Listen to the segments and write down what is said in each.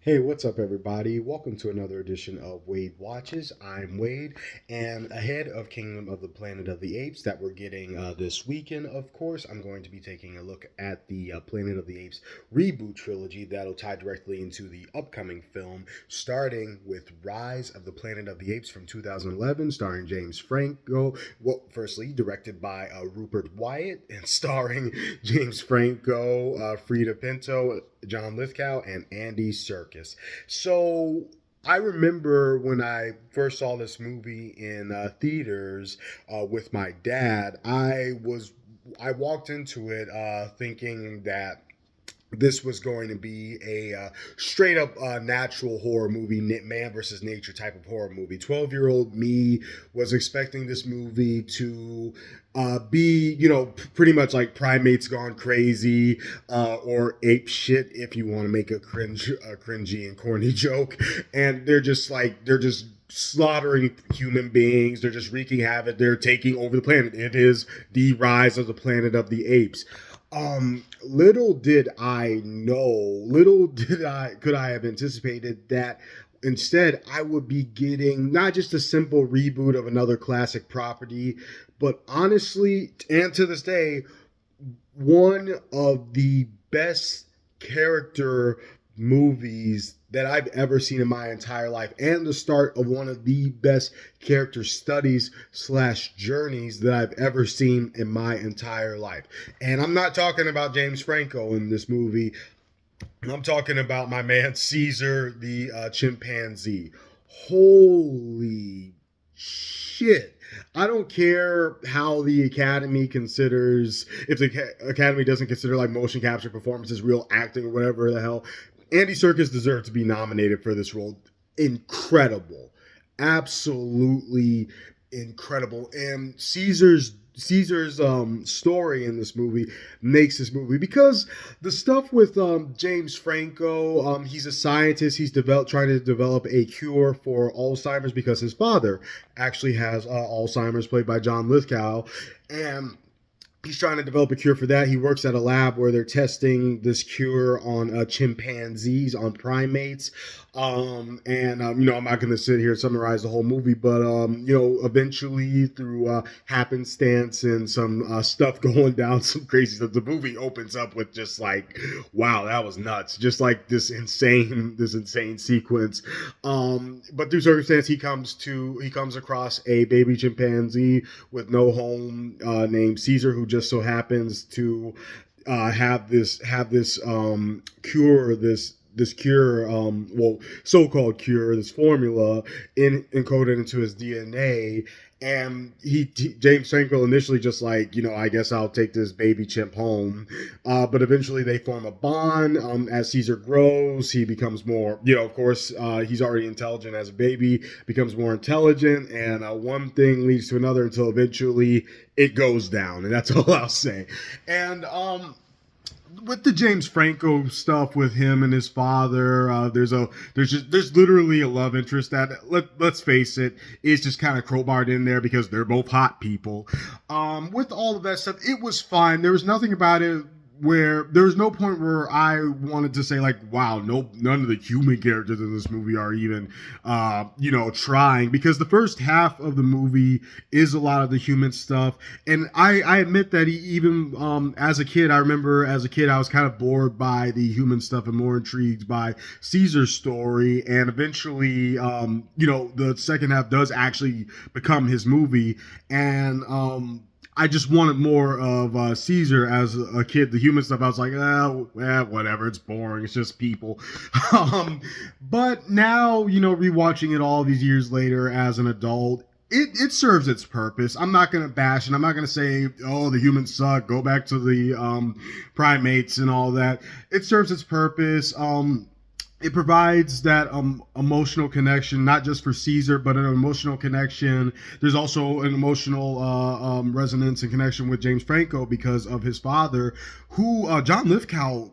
Hey, what's up, everybody? Welcome to another edition of Wade Watches. I'm Wade, and ahead of Kingdom of the Planet of the Apes that we're getting this weekend, of course, I'm going to be taking a look at the Planet of the Apes reboot trilogy that'll tie directly into the upcoming film, starting with Rise of the Planet of the Apes from 2011, starring James Franco. Well, firstly, directed by Rupert Wyatt and starring James Franco, Frida Pinto, John Lithgow, and Andy Serkis. So I remember when I first saw this movie in theaters with my dad. I walked into it thinking that this was going to be a straight up natural horror movie, man versus nature type of horror movie. 12-year-old me was expecting this movie to be, pretty much like Primates Gone Crazy or Ape Shit, if you want to make a cringy and corny joke. And they're just slaughtering human beings. They're just wreaking havoc. They're taking over the planet. It is the rise of the Planet of the Apes. Little did I know, could I have anticipated that instead I would be getting not just a simple reboot of another classic property, but honestly, and to this day, one of the best character movies that I've ever seen in my entire life, and the start of one of the best character studies slash journeys that I've ever seen in my entire life. And I'm not talking about James Franco in this movie. I'm talking about my man Caesar the chimpanzee. Holy shit. I don't care how the Academy considers, if the Academy doesn't consider like motion capture performances real acting or whatever the hell. Andy Serkis deserved to be nominated for this role. Incredible. Absolutely incredible. And Caesar's story in this movie makes this movie, because the stuff with James Franco, he's a scientist. He's trying to develop a cure for Alzheimer's because his father actually has Alzheimer's, played by John Lithgow, and he's trying to develop a cure for that. He works at a lab where they're testing this cure on chimpanzees, on primates. I'm not going to sit here and summarize the whole movie, but, eventually through happenstance and some stuff going down, some crazy stuff, the movie opens up with just like, wow, that was nuts. Just like this insane sequence. But through circumstance, he comes across a baby chimpanzee with no home named Caesar, who just so happens to have this cure, this cure, so-called cure, this formula encoded into his DNA. And James Franco initially just like, I guess I'll take this baby chimp home. But eventually they form a bond. As Caesar grows, he becomes more, of course, he's already intelligent as a baby, becomes more intelligent. And one thing leads to another until eventually it goes down. And that's all I'll say. And, with the James Franco stuff with him and his father, there's literally a love interest that, let's face it, is just kind of crowbarred in there because they're both hot people. With all of that stuff, it was fine. There was nothing about it where there was no point where I wanted to say like, wow, none of the human characters in this movie are even, trying, because the first half of the movie is a lot of the human stuff. And I admit that even as a kid, I remember as a kid, I was kind of bored by the human stuff and more intrigued by Caesar's story. And eventually, the second half does actually become his movie. And, I just wanted more of Caesar as a kid. The human stuff, I was like, whatever, it's boring. It's just people. But now, rewatching it all these years later as an adult, it serves its purpose. I'm not going to bash it. I'm not going to say, oh, the humans suck. Go back to the primates and all that. It serves its purpose. It provides that emotional connection, not just for Caesar, but an emotional connection. There's also an emotional resonance and connection with James Franco because of his father, who John Lithgow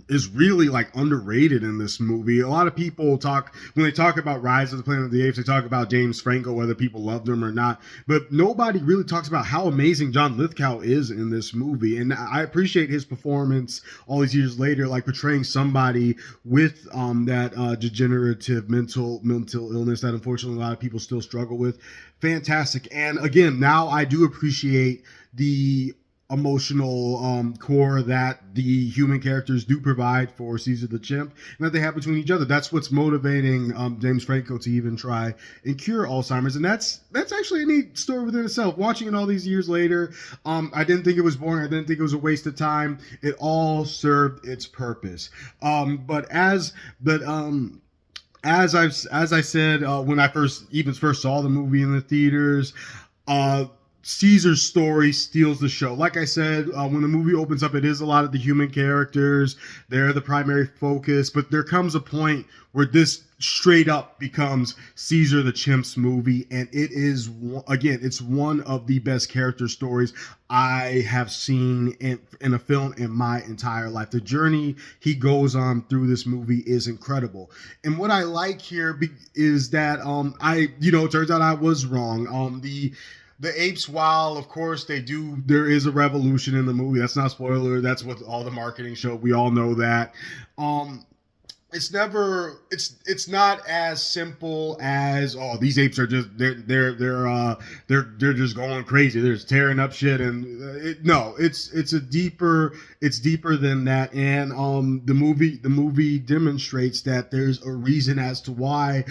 is really like underrated in this movie. A lot of people talk when they talk about Rise of the Planet of the Apes, they talk about James Franco, whether people loved him or not, but nobody really talks about how amazing John Lithgow is in this movie. And I appreciate his performance all these years later, like portraying somebody with that degenerative mental illness that unfortunately a lot of people still struggle with. Fantastic. And again, now I do appreciate the emotional core that the human characters do provide for Caesar the Chimp and that they have between each other. That's what's motivating James Franco to even try and cure Alzheimer's. And that's actually a neat story within itself. Watching it all these years later, I didn't think it was boring. I didn't think it was a waste of time. It all served its purpose. But as I said when I first saw the movie in the theaters, Caesar's story steals the show. Like I said, when the movie opens up, it is a lot of the human characters. They're the primary focus, but there comes a point where this straight up becomes Caesar the Chimp's movie, and it is, again, it's one of the best character stories I have seen in a film in my entire life. The journey he goes on through this movie is incredible. And what I like here is that it turns out I was wrong. The apes, while of course there is a revolution in the movie. That's not spoiler. That's what all the marketing showed. We all know that. It's not as simple as, oh, these apes are just they're just going crazy. They're just tearing up shit, and it's deeper than that. And the movie demonstrates that there's a reason as to why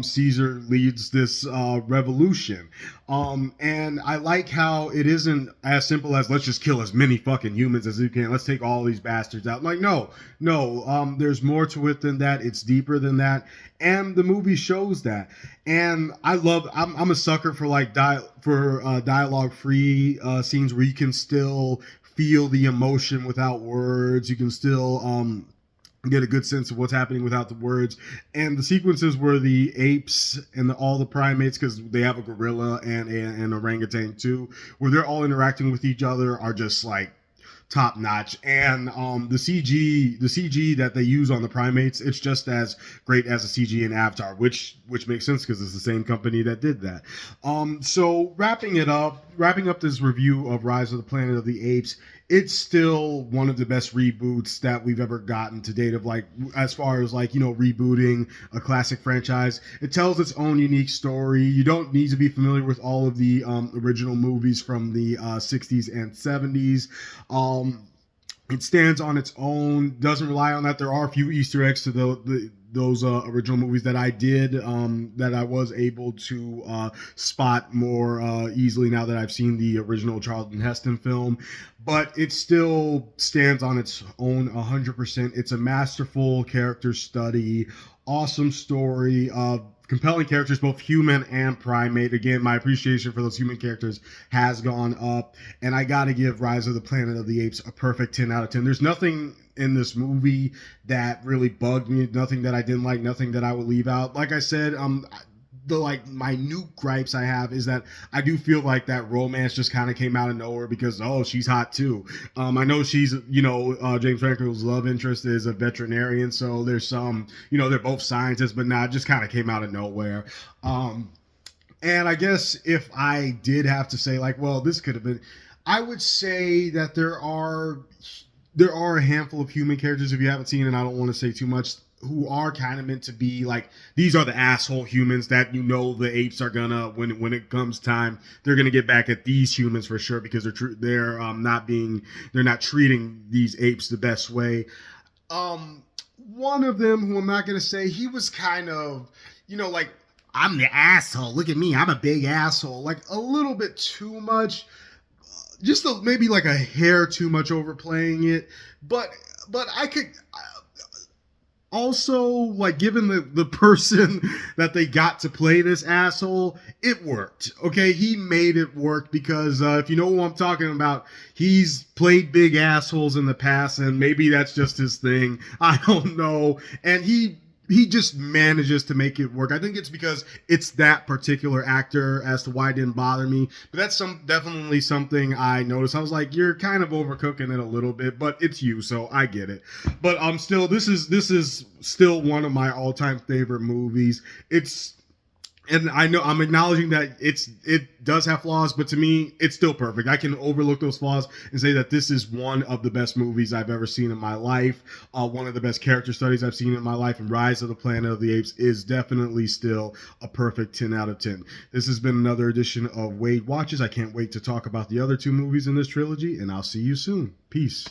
Caesar leads this revolution. And I like how it isn't as simple as let's just kill as many fucking humans as we can. Let's take all these bastards out. Like, no. There's more to it than that. It's deeper than that. And the movie shows that. And I'm a sucker for dialogue free scenes where you can still feel the emotion without words. You can still get a good sense of what's happening without the words. And the sequences where the apes and all the primates, because they have a gorilla and an orangutan too, where they're all interacting with each other, are just like top notch. And the CG that they use on the primates, it's just as great as the CG in Avatar, which makes sense because it's the same company that did that. So wrapping up this review of Rise of the Planet of the Apes, it's still one of the best reboots that we've ever gotten to date, of as far as rebooting a classic franchise. It tells its own unique story. You don't need to be familiar with all of the original movies from the 60s and 70s. It stands on its own, doesn't rely on that. There are a few Easter eggs to those original movies that I did, that I was able to spot more easily now that I've seen the original Charlton Heston film. But it still stands on its own 100%. It's a masterful character study, awesome story, compelling characters, both human and primate. Again, my appreciation for those human characters has gone up, and I gotta give Rise of the Planet of the Apes a perfect 10 out of 10. There's nothing in this movie that really bugged me, nothing that I didn't like, nothing that I would leave out. Like I said, the minute gripes I have is that I do feel like that romance just kind of came out of nowhere because, oh, she's hot too. I know she's, James Franco's love interest is a veterinarian, so there's some, they're both scientists, but it just kind of came out of nowhere. And I guess if I did have to say this could have been, I would say that there are a handful of human characters, if you haven't seen, and I don't want to say too much, who are kind of meant to be these are the asshole humans that the apes are gonna, when it comes time, they're gonna get back at these humans for sure, because they're not treating these apes the best way. One of them, who I'm not gonna say, he was kind of, I'm the asshole, look at me, I'm a big asshole, a little bit too much, maybe a hair too much overplaying it, but I could also, given the person that they got to play this asshole, it worked. Okay, he made it work because if you know who I'm talking about, he's played big assholes in the past, and maybe that's just his thing. I don't know. And he he just manages to make it work. I think it's because it's that particular actor as to why it didn't bother me. But that's definitely something I noticed. I was like, you're kind of overcooking it a little bit, but it's you, so I get it. But still, this is still one of my all time favorite movies. It's and I know I'm acknowledging that it does have flaws, but to me, it's still perfect. I can overlook those flaws and say that this is one of the best movies I've ever seen in my life. One of the best character studies I've seen in my life, and Rise of the Planet of the Apes is definitely still a perfect 10 out of 10. This has been another edition of Wade Watches. I can't wait to talk about the other two movies in this trilogy, and I'll see you soon. Peace.